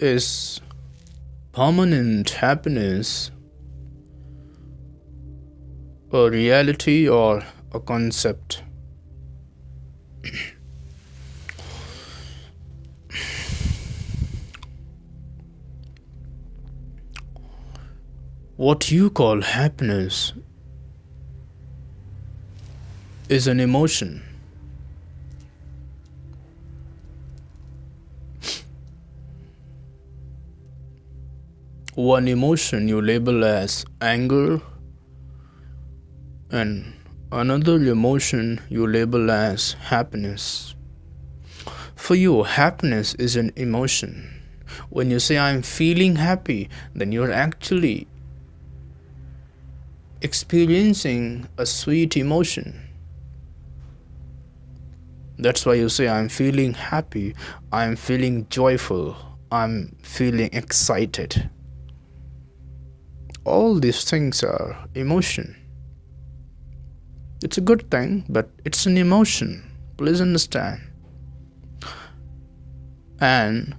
Is permanent happiness a reality or a concept? What you call happiness is an emotion. One emotion you label as anger, and another emotion you label as happiness. For you, happiness is an emotion. When you say I'm feeling happy, then you're actually experiencing a sweet emotion. That's why you say I'm feeling happy, I'm feeling joyful, I'm feeling excited. All these things are emotion. It's a good thing, but it's an emotion. Please understand. And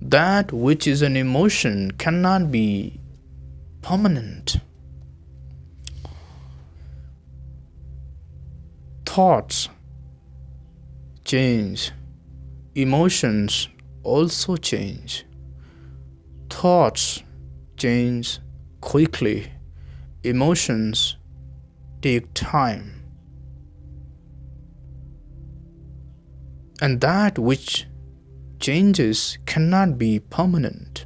that which is an emotion cannot be permanent. Thoughts change. Emotions also change. Thoughts change quickly. Emotions take time. And that which changes cannot be permanent.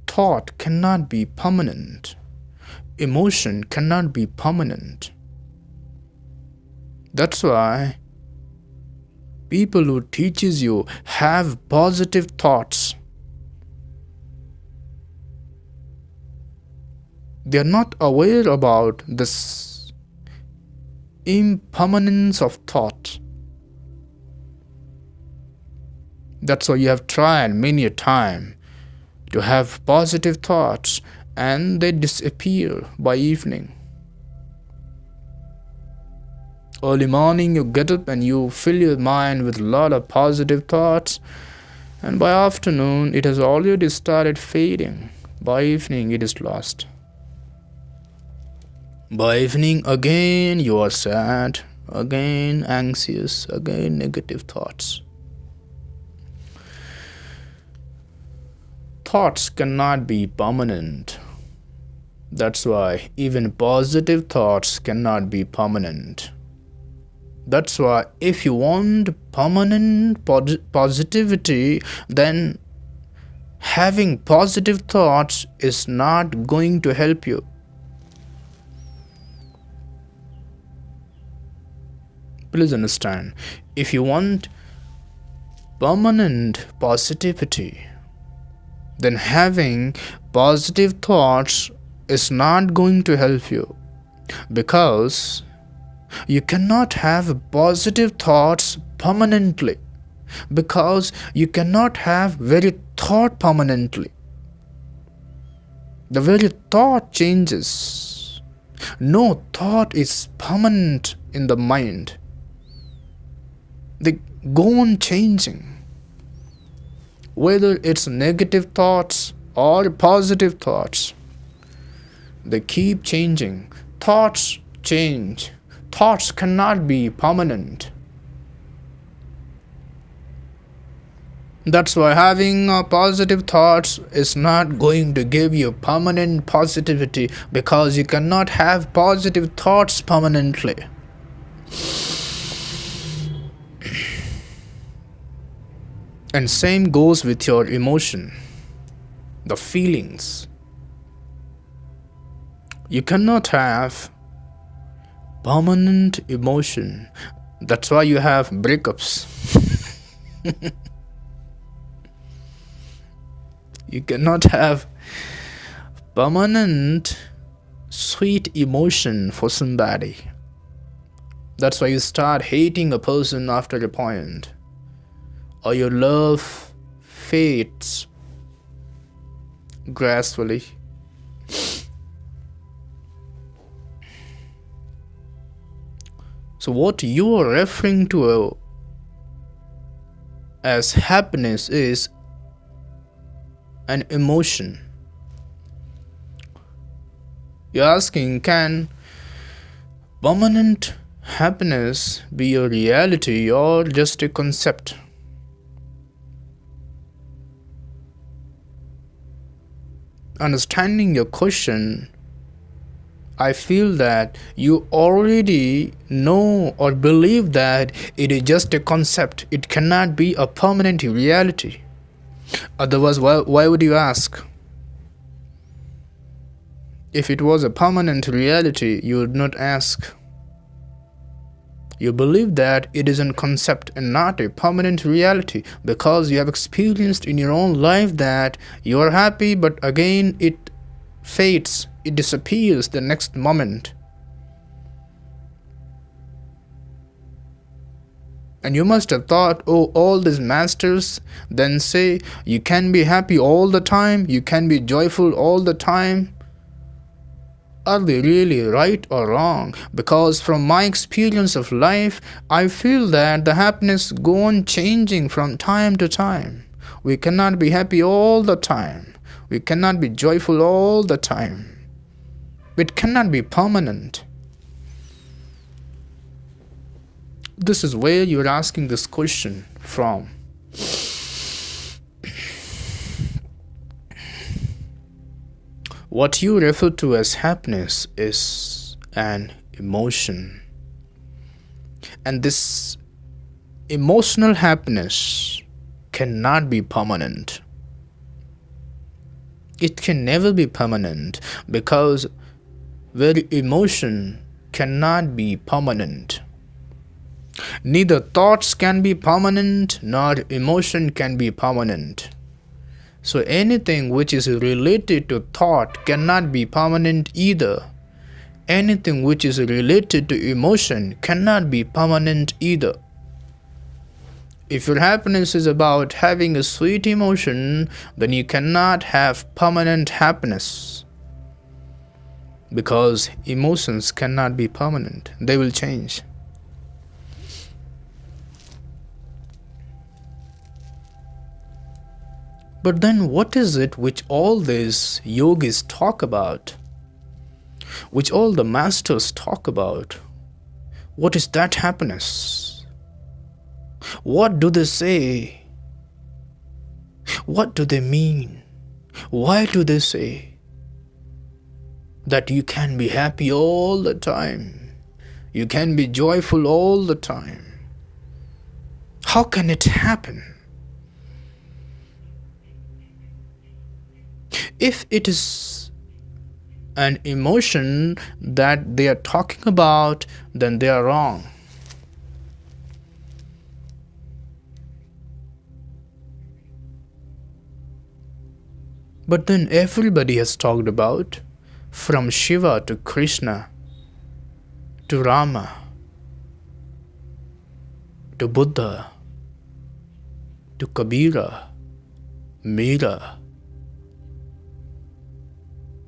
Thought cannot be permanent. Emotion cannot be permanent. That's why people who teaches you have positive thoughts, they are not aware about this impermanence of thought. That's why you have tried many a time to have positive thoughts and they disappear by evening. Early morning you get up and you fill your mind with a lot of positive thoughts, and by afternoon it has already started fading. By evening it is lost. By evening again you are sad, again anxious, again negative thoughts. Thoughts cannot be permanent. That's why even positive thoughts cannot be permanent. That's why if you want permanent positivity, then having positive thoughts is not going to help you. Please understand, if you want permanent positivity, then having positive thoughts is not going to help you, because you cannot have positive thoughts permanently, because you cannot have very thought permanently. The very thought changes. No thought is permanent in the mind. They go on changing. Whether it's negative thoughts or positive thoughts, they keep changing. Thoughts change. Thoughts cannot be permanent. That's why having positive thoughts is not going to give you permanent positivity, because you cannot have positive thoughts permanently. And same goes with your emotion, the feelings. You cannot have permanent emotion. That's why you have breakups. You cannot have permanent sweet emotion for somebody. That's why you start hating a person after a point, or your love fades gracefully. So what you are referring to as happiness is an emotion. You're asking, can permanent happiness be a reality or just a concept? Understanding your question, I feel that you already know or believe that it is just a concept. It cannot be a permanent reality. Otherwise, why would you ask? If it was a permanent reality, you would not ask. You believe that it is a concept and not a permanent reality because you have experienced in your own life that you are happy, but again it fades, it disappears the next moment. And you must have thought, oh, all these masters then say you can be happy all the time, you can be joyful all the time. Are they really right or wrong? Because from my experience of life, I feel that the happiness go on changing from time to time. We cannot be happy all the time. We cannot be joyful all the time. It cannot be permanent. This is where you're asking this question from. What you refer to as happiness is an emotion. And this emotional happiness cannot be permanent. It can never be permanent because very emotion cannot be permanent. Neither thoughts can be permanent nor emotion can be permanent. So anything which is related to thought cannot be permanent either. Anything which is related to emotion cannot be permanent either. If your happiness is about having a sweet emotion, then you cannot have permanent happiness. Because emotions cannot be permanent. They will change. But then what is it which all these yogis talk about? Which all the masters talk about? What is that happiness? What do they say? What do they mean? Why do they say that you can be happy all the time? You can be joyful all the time? How can it happen? If it is an emotion that they are talking about, then they are wrong. But then everybody has talked about, from Shiva to Krishna, to Rama, to Buddha, to Kabira, Mira.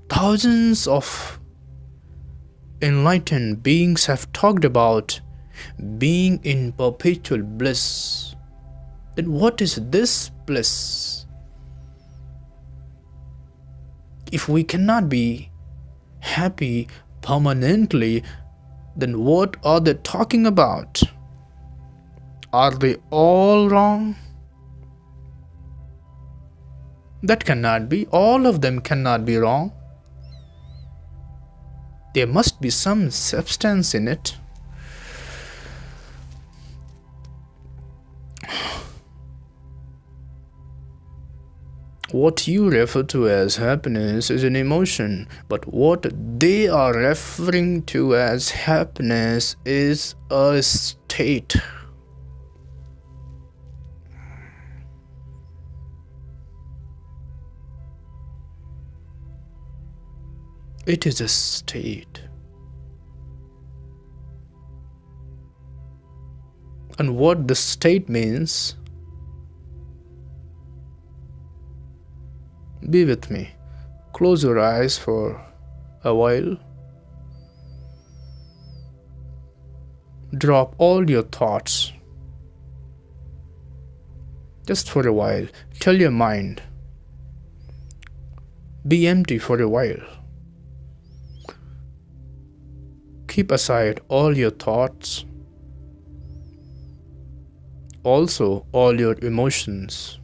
Thousands of enlightened beings have talked about being in perpetual bliss. Then what is this bliss? If we cannot be happy permanently, then what are they talking about? Are they all wrong? That cannot be. All of them cannot be wrong. There must be some substance in it. What you refer to as happiness is an emotion, but what they are referring to as happiness is a state. It is a state. And what the state means, be with me. Close your eyes for a while. Drop all your thoughts. Just for a while. Tell your mind, Be empty for a while. Keep aside all your thoughts, also all your emotions.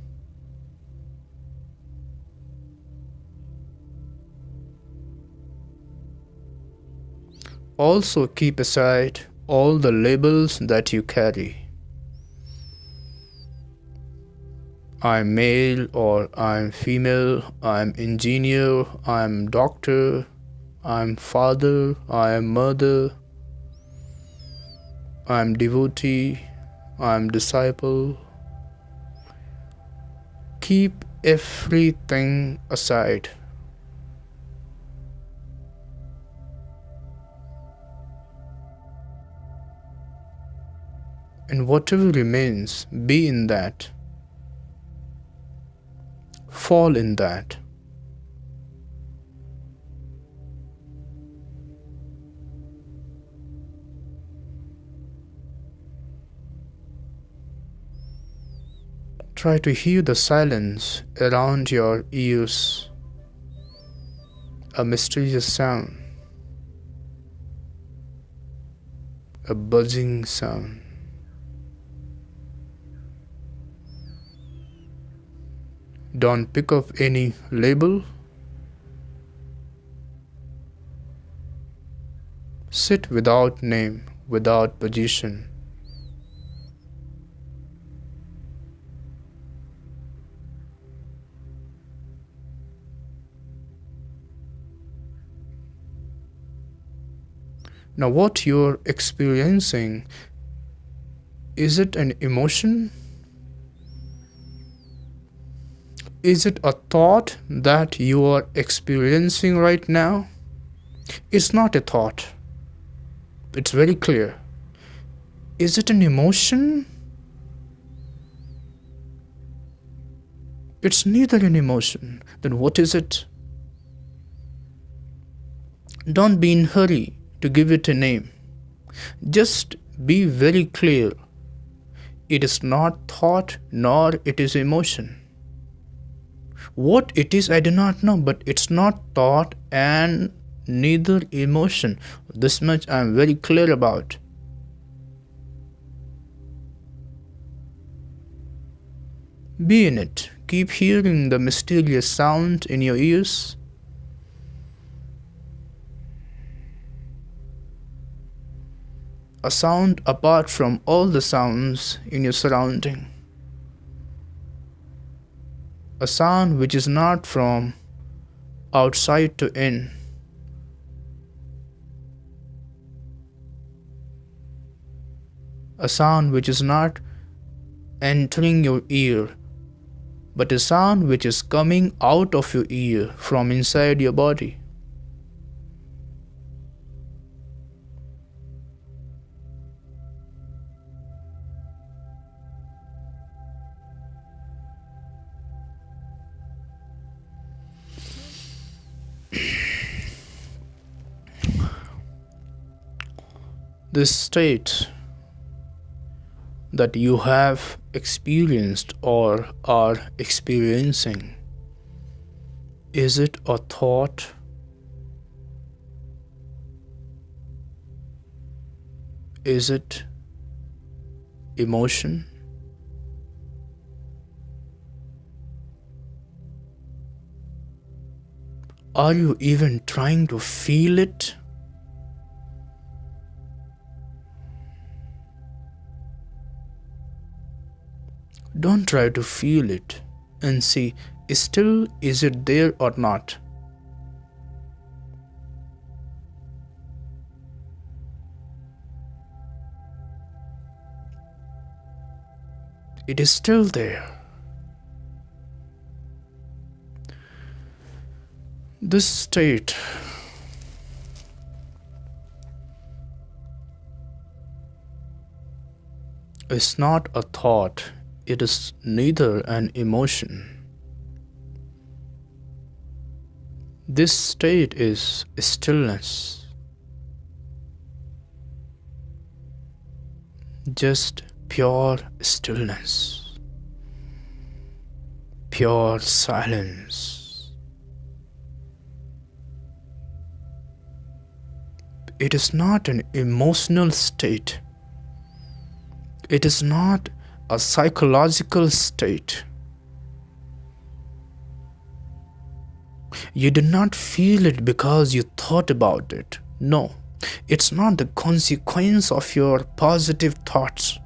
Also keep aside all the labels that you carry. I'm male or I'm female, I'm engineer, I'm doctor, I'm father, I'm mother, I'm devotee, I'm disciple. Keep everything aside. And whatever remains, be in that. Fall in that. Try to hear the silence around your ears, a mysterious sound, a buzzing sound. Don't pick up any label. Sit without name, without position. Now, what you're experiencing, is it an emotion? Is it a thought that you are experiencing right now? It's not a thought. It's very clear. Is it an emotion? It's neither an emotion. Then what is it? Don't be in a hurry to give it a name. Just be very clear. It is not thought nor it is emotion. What it is I do not know, but it's not thought and neither emotion. This much I am very clear about. Be in it. Keep hearing the mysterious sound in your ears. A sound apart from all the sounds in your surrounding. A sound which is not from outside to in. A sound which is not entering your ear, but a sound which is coming out of your ear from inside your body. This state that you have experienced or are experiencing, is it a thought? Is it emotion? Are you even trying to feel it? Don't try to feel it and see, still is it there or not? It is still there. This state is not a thought. It is neither an emotion. This state is stillness. Just pure stillness. Pure silence. It is not an emotional state. It is not a psychological state. You did not feel it because you thought about it. No, it's not the consequence of your positive thoughts.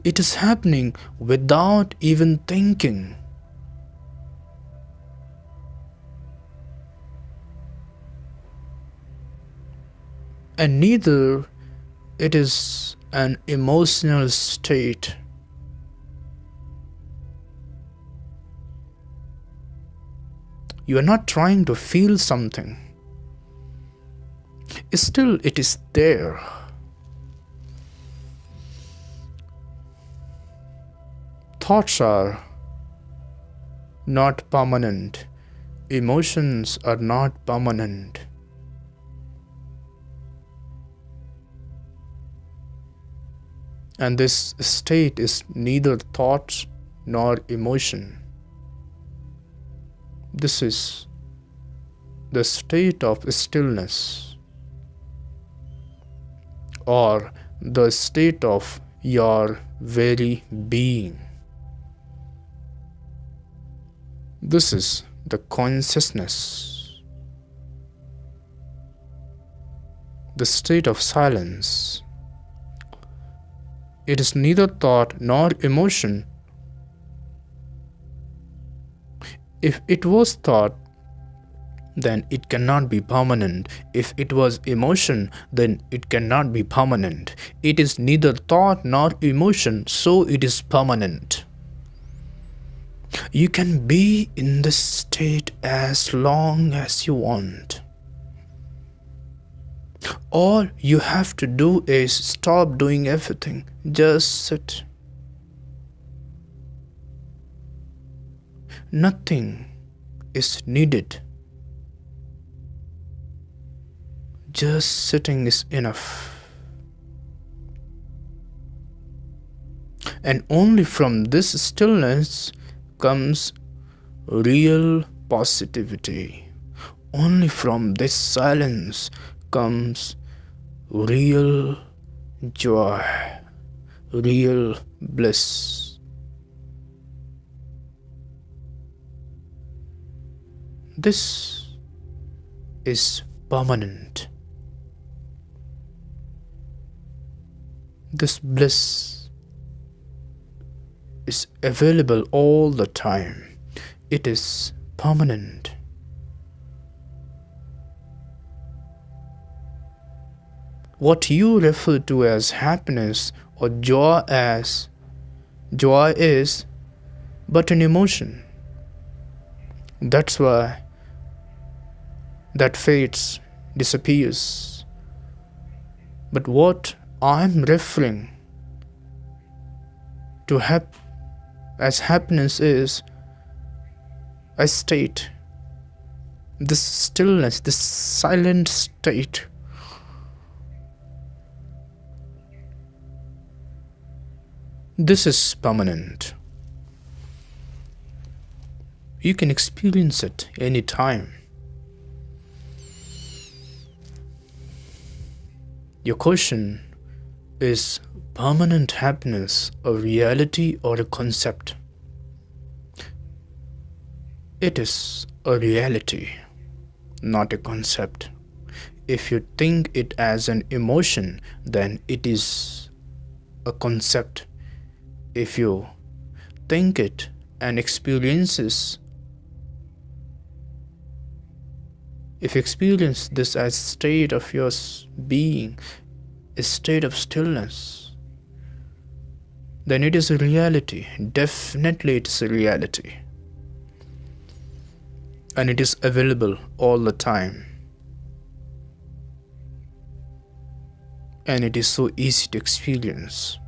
It is happening without even thinking. And neither it is an emotional state. You are not trying to feel something. Still, it is there. Thoughts are not permanent. Emotions are not permanent. And this state is neither thought nor emotion. This is the state of stillness, or the state of your very being. This is the consciousness, the state of silence. It is neither thought nor emotion. If it was thought, then it cannot be permanent. If it was emotion, then it cannot be permanent. It is neither thought nor emotion, so it is permanent. You can be in this state as long as you want. All you have to do is stop doing everything. Just sit. Nothing is needed. Just sitting is enough. And only from this stillness comes real positivity. Only from this silence comes real joy, real bliss. This is permanent. This bliss is available all the time. It is permanent. What you refer to as happiness or joy is but an emotion. That's why that fades, disappears. But what I'm referring to as happiness is a state, this stillness, this silent state. This is permanent. You can experience it anytime. Your question is permanent happiness a reality or a concept? It is a reality, not a concept. If you think it as an emotion, then it is a concept. If you think it and experience this as state of your being, a state of stillness, then it is a reality. Definitely it is a reality. And it is available all the time. And it is so easy to experience.